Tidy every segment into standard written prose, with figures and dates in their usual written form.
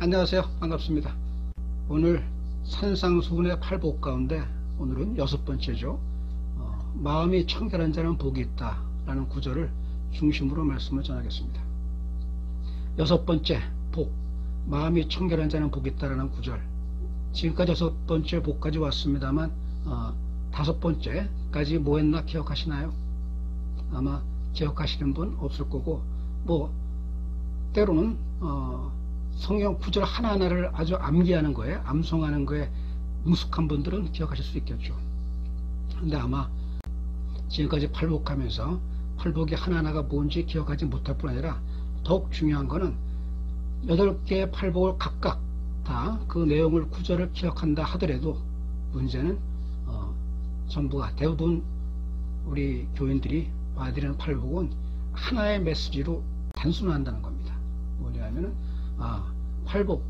안녕하세요. 반갑습니다. 오늘 산상수훈의 8복 가운데 오늘은 6번째죠. 마음이 청결한 자는 복이 있다 라는 구절을 중심으로 말씀을 전하겠습니다. 6번째 복, 마음이 청결한 자는 복이 있다 라는 구절, 지금까지 6번째 복까지 왔습니다만 5번째까지 뭐 했나 기억하시나요? 아마 기억하시는 분 없을 거고, 때로는 성경 구절 하나하나를 아주 암기하는 거에, 암송하는 거에 능숙한 분들은 기억하실 수 있겠죠. 근데 아마 지금까지 팔복하면서 팔복이 하나하나가 뭔지 기억하지 못할 뿐 아니라 더욱 중요한 거는 8개의 팔복을 각각 다 그 내용을 구절을 기억한다 하더라도 문제는 전부가 대부분 우리 교인들이 봐드리는 팔복은 하나의 메시지로 단순화한다는 겁니다. 뭐냐면은 팔복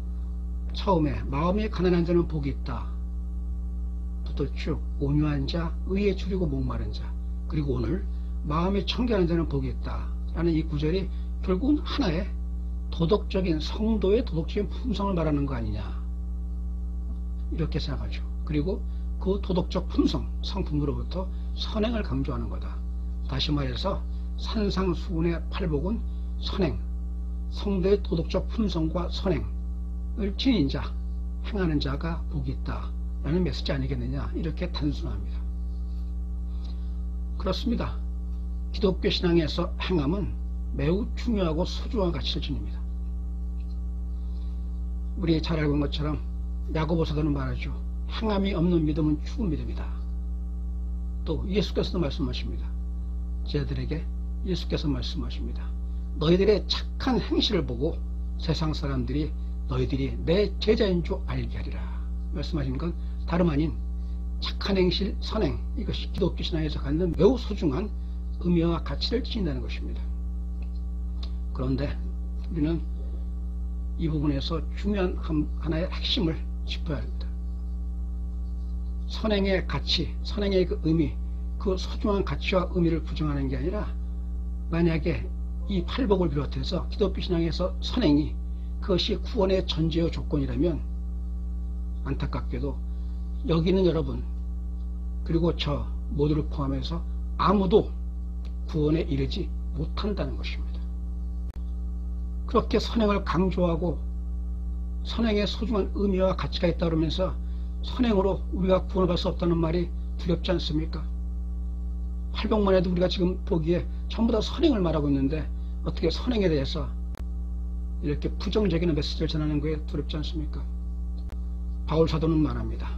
처음에 마음이 가난한 자는 복이 있다 부터 쭉 온유한 자, 의에 줄이고 목마른 자, 그리고 오늘 마음이 청결한 자는 복이 있다 라는 이 구절이 결국은 하나의 도덕적인, 성도의 도덕적인 품성을 말하는 거 아니냐, 이렇게 생각하죠. 그리고 그 도덕적 품성, 성품으로부터 선행을 강조하는 거다. 다시 말해서 산상수훈의 팔복은 선행, 성도의 도덕적 품성과 선행을 지닌 자, 행하는 자가 복이 있다 라는 메시지 아니겠느냐, 이렇게 단순합니다. 그렇습니다. 기독교 신앙에서 행함은 매우 중요하고 소중한 가치를 지닙니다. 우리 잘 알고 있는 것처럼 야고보 사도는 말하죠. 행함이 없는 믿음은 죽은 믿음이다. 또 예수께서도 말씀하십니다. 제자들에게 예수께서 말씀하십니다. 너희들의 착한 행실을 보고 세상 사람들이 너희들이 내 제자인 줄 알게 하리라. 말씀하신 건 다름 아닌 착한 행실, 선행, 이것이 기독교 신앙에서 갖는 매우 소중한 의미와 가치를 지닌다는 것입니다. 그런데 우리는 이 부분에서 중요한 하나의 핵심을 짚어야 합니다. 선행의 가치, 선행의 그 의미, 그 소중한 가치와 의미를 부정하는 게 아니라, 만약에 이 팔복을 비롯해서 기독교 신앙에서 선행이 그것이 구원의 전제와 조건이라면 안타깝게도 여기 있는 여러분 그리고 저 모두를 포함해서 아무도 구원에 이르지 못한다는 것입니다. 그렇게 선행을 강조하고 선행의 소중한 의미와 가치가 있다 그러면서 선행으로 우리가 구원을 받을 수 없다는 말이 두렵지 않습니까? 팔복만 해도 우리가 지금 보기에 전부 다 선행을 말하고 있는데 어떻게 선행에 대해서 이렇게 부정적인 메시지를 전하는 거에 두렵지 않습니까? 바울 사도는 말합니다.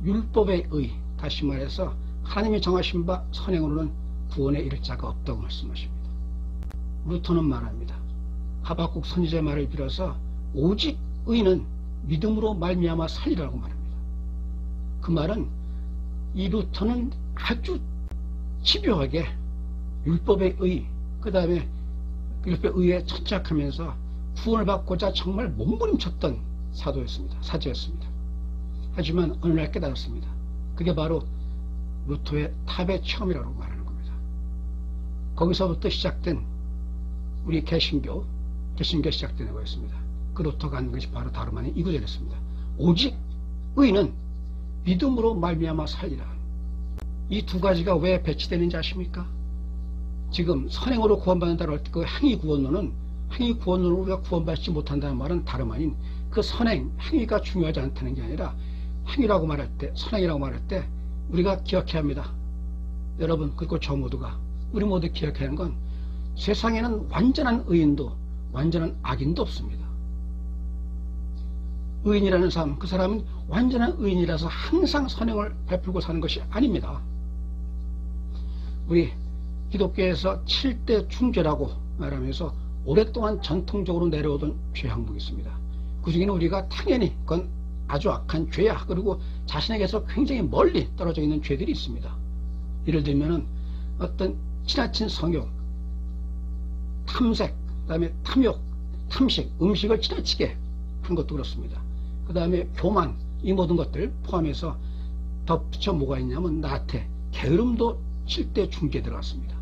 율법의 의, 다시 말해서 하나님이 정하신 바 선행으로는 구원에 이를 자가 없다고 말씀하십니다. 루터는 말합니다. 하박국 선지자의 말을 빌어서 오직 의는 믿음으로 말미암아 살리라고 말합니다. 그 말은 이 루터는 아주 집요하게 율법의 의, 그 다음에 율법의 의에 천착하면서 구원을 받고자 정말 몸부림쳤던 사도였습니다. 사제였습니다. 하지만 어느 날 깨달았습니다. 그게 바로 루터의 탑의 처음이라고 말하는 겁니다. 거기서부터 시작된 우리 개신교 시작되는 거였습니다. 그 루터가 한 것이 바로 다름 아닌 이 구절이었습니다. 오직 의는 믿음으로 말미암아 살리라. 이 두 가지가 왜 배치되는지 아십니까? 지금 선행으로 구원받는다고 할 때 그 행위 구원론으로 우리가 구원받지 못한다는 말은 다름 아닌 그 선행, 행위가 중요하지 않다는 게 아니라 행위라고 말할 때, 선행이라고 말할 때 우리가 기억해야 합니다. 여러분, 그리고 저 모두가, 우리 모두 기억해야 하는 건 세상에는 완전한 의인도 완전한 악인도 없습니다. 의인이라는 사람, 그 사람은 완전한 의인이라서 항상 선행을 베풀고 사는 것이 아닙니다. 우리 기독교에서 7대 중죄라고 말하면서 오랫동안 전통적으로 내려오던 죄 항목이 있습니다. 그 중에는 우리가 당연히 그건 아주 악한 죄야, 그리고 자신에게서 굉장히 멀리 떨어져 있는 죄들이 있습니다. 예를 들면 어떤 지나친 성욕, 탐색, 그 다음에 탐욕, 탐식, 음식을 지나치게 한 것도 그렇습니다. 그 다음에 교만, 이 모든 것들 포함해서 덧붙여 뭐가 있냐면 나태, 게으름도 7대 중죄에 들어갔습니다.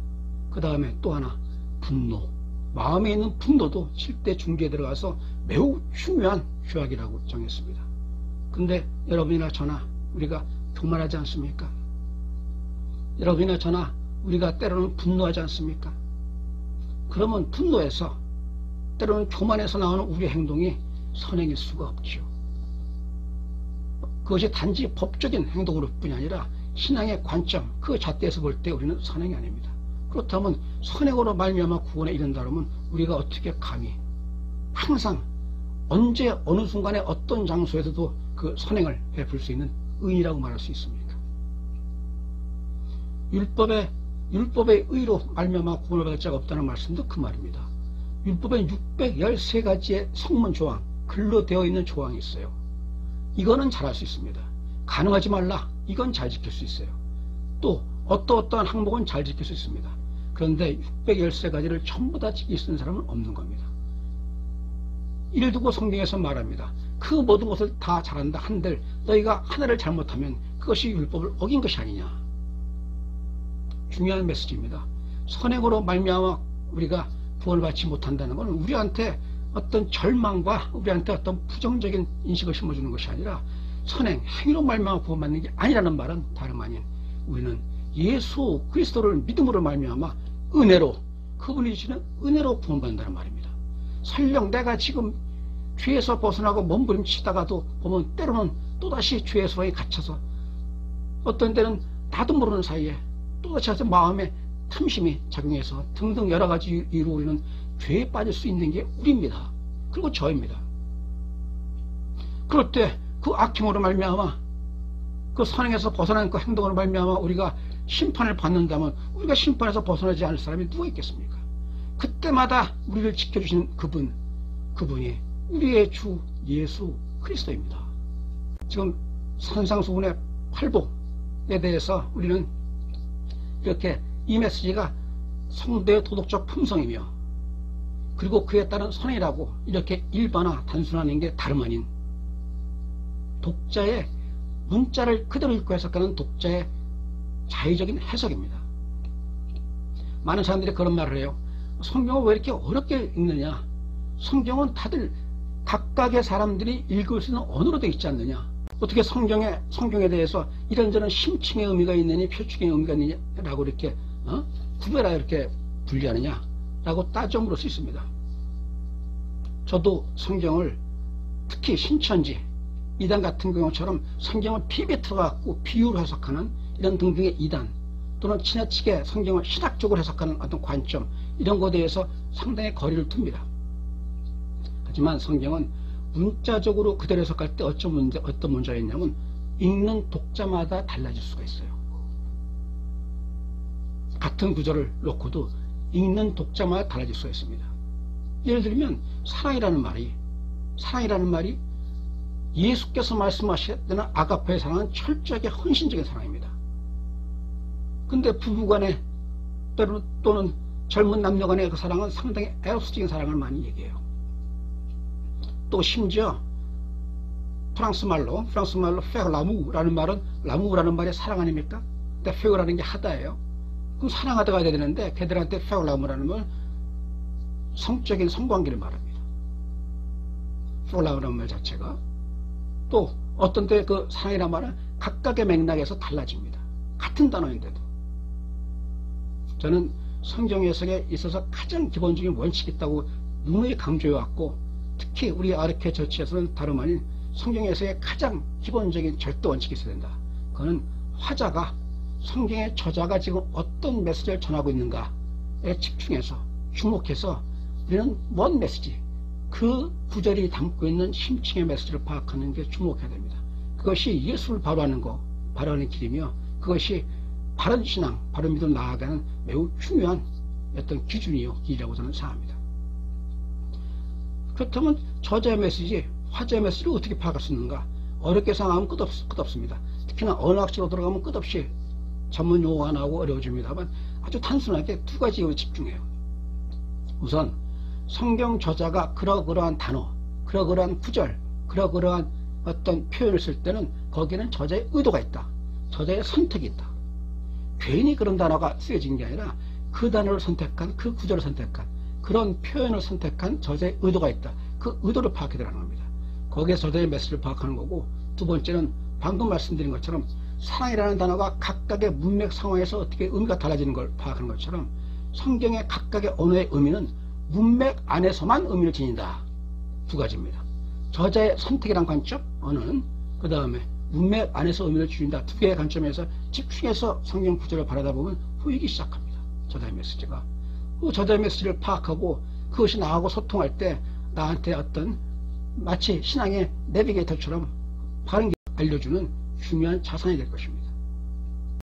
그 다음에 또 하나 분노, 마음에 있는 분노도 7대 중죄에 들어가서 매우 중요한 죄악이라고 정했습니다. 근데 여러분이나 저나 우리가 교만하지 않습니까? 여러분이나 저나 우리가 때로는 분노하지 않습니까? 그러면 분노에서 때로는 교만에서 나오는 우리의 행동이 선행일 수가 없지요. 그것이 단지 법적인 행동으로 뿐이 아니라 신앙의 관점, 그 잣대에서 볼 때 우리는 선행이 아닙니다. 그렇다면 선행으로 말미암아 구원에 이른다면 우리가 어떻게 감히 항상 언제 어느 순간에 어떤 장소에서도 그 선행을 베풀 수 있는 의인이라고 말할 수 있습니까? 율법의 의로 말미암아 구원을 받을 자가 없다는 말씀도 그 말입니다. 율법엔 613가지의 성문 조항, 글로 되어 있는 조항이 있어요. 이거는 잘할 수 있습니다. 가능하지 말라, 이건 잘 지킬 수 있어요. 또 어떠한 항목은 잘 지킬 수 있습니다. 그런데 613가지를 전부 다 지킬 수 있는 사람은 없는 겁니다. 이를 두고 성경에서 말합니다. 그 모든 것을 다 잘한다 한들 너희가 하나를 잘못하면 그것이 율법을 어긴 것이 아니냐. 중요한 메시지입니다. 선행으로 말미암아 우리가 구원을 받지 못한다는 것은 우리한테 어떤 절망과 우리한테 어떤 부정적인 인식을 심어주는 것이 아니라 선행, 행위로 말미암아 구원받는 게 아니라는 말은 다름 아닌 우리는 예수 그리스도를 믿음으로 말미암아 은혜로, 그분이 주시는 은혜로 구원받는다는 말입니다. 설령 내가 지금 죄에서 벗어나고 몸부림치다가도 보면 때로는 또다시 죄의 소랑에 갇혀서 어떤 때는 나도 모르는 사이에 또다시 마음에 탐심이 작용해서 등등 여러 가지 이유로 우리는 죄에 빠질 수 있는 게 우리입니다. 그리고 저입니다. 그럴 때 그 악행으로 말미암아 그 선행에서 벗어난 그 행동으로 말미암아 우리가 심판을 받는다면 우리가 심판에서 벗어나지 않을 사람이 누가 있겠습니까? 그때마다 우리를 지켜주시는 그분이 우리의 주 예수 그리스도입니다. 지금 산상수훈의 팔복에 대해서 우리는 이렇게 이 메시지가 성도의 도덕적 품성이며 그리고 그에 따른 선행이라고 이렇게 일반화 단순화하는 게 다름 아닌 독자의 문자를 그대로 읽고 해석하는 독자의 자의적인 해석입니다. 많은 사람들이 그런 말을 해요. 성경을 왜 이렇게 어렵게 읽느냐? 성경은 다들 각각의 사람들이 읽을 수 있는 언어로 되어 있지 않느냐? 어떻게 성경에 대해서 이런저런 심층의 의미가 있느니 표축의 의미가 있느냐라고 이렇게 구별하여 이렇게 분리하느냐? 라고 따져 물을 수 있습니다. 저도 성경을 특히 신천지, 이단 같은 경우처럼 성경을 비비틀어 갖고 비유로 해석하는 이런 등등의 이단 또는 지나치게 성경을 신학적으로 해석하는 어떤 관점 이런 것에 대해서 상당히 거리를 둡니다. 하지만 성경은 문자적으로 그대로 해석할 때 어떤 문제가 있냐면 읽는 독자마다 달라질 수가 있어요. 같은 구절을 놓고도 읽는 독자마다 달라질 수가 있습니다. 예를 들면 사랑이라는 말이 예수께서 말씀하셨던 아가페의 사랑은 철저하게 헌신적인 사랑입니다. 근데 부부간에 또는 젊은 남녀간의 그 사랑은 상당히 에로스적인 사랑을 많이 얘기해요. 또 심지어 프랑스 말로 faire l'amour라는 말은 l'amour라는 말이 사랑 아닙니까? 근데 faire라는 게 하다예요. 그럼 사랑하다가 돼야 되는데 걔들한테 faire l'amour라는 말 성적인 성관계를 말합니다. faire l'amour라는 말 자체가 또 어떤 때 그 사랑이라는 말은 각각의 맥락에서 달라집니다. 같은 단어인데도. 저는 성경 해석에 있어서 가장 기본적인 원칙이 있다고 누누이 강조해왔고 특히 우리 아르케 처치에서는 다름 아닌 성경 해석의 가장 기본적인 절대 원칙이 있어야 된다. 그거는 화자가 성경의 저자가 지금 어떤 메시지를 전하고 있는가에 집중해서 주목해서 우리는 뭔 메시지 그 구절이 담고 있는 심층의 메시지를 파악하는 게 주목해야 됩니다. 그것이 예수를 바로하는 길이며 그것이 바른 신앙, 바른 믿음으로 나아가는 매우 중요한 어떤 기준이요 길이라고 저는 생각합니다. 그렇다면 저자의 메시지, 화자의 메시지를 어떻게 파악할 수 있는가? 어렵게 생각하면 끝없습니다. 특히나 언어학적으로 들어가면 끝없이 전문 용어가 나오고 어려워집니다만 아주 단순하게 두 가지에 집중해요. 우선 성경 저자가 그러그러한 단어, 그러그러한 구절, 그러그러한 어떤 표현을 쓸 때는 거기에는 저자의 의도가 있다. 저자의 선택이 있다. 괜히 그런 단어가 쓰여진 게 아니라 그 단어를 선택한, 그 구절을 선택한, 그런 표현을 선택한 저자의 의도가 있다. 그 의도를 파악해야 되는 겁니다. 거기에 저자의 메시지를 파악하는 거고, 두 번째는 방금 말씀드린 것처럼 사랑이라는 단어가 각각의 문맥 상황에서 어떻게 의미가 달라지는 걸 파악하는 것처럼 성경의 각각의 언어의 의미는 문맥 안에서만 의미를 지닌다. 두 가지입니다. 저자의 선택이란 관점, 언어는, 그 다음에 문맥 안에서 의미를 지닌다. 두 개의 관점에서 집중해서 성경 구절을 바라다 보면 보이기 시작합니다. 저자의 메시지가. 그 저자의 메시지를 파악하고 그것이 나하고 소통할 때 나한테 어떤 마치 신앙의 내비게이터처럼 바른 길 알려주는 중요한 자산이 될 것입니다.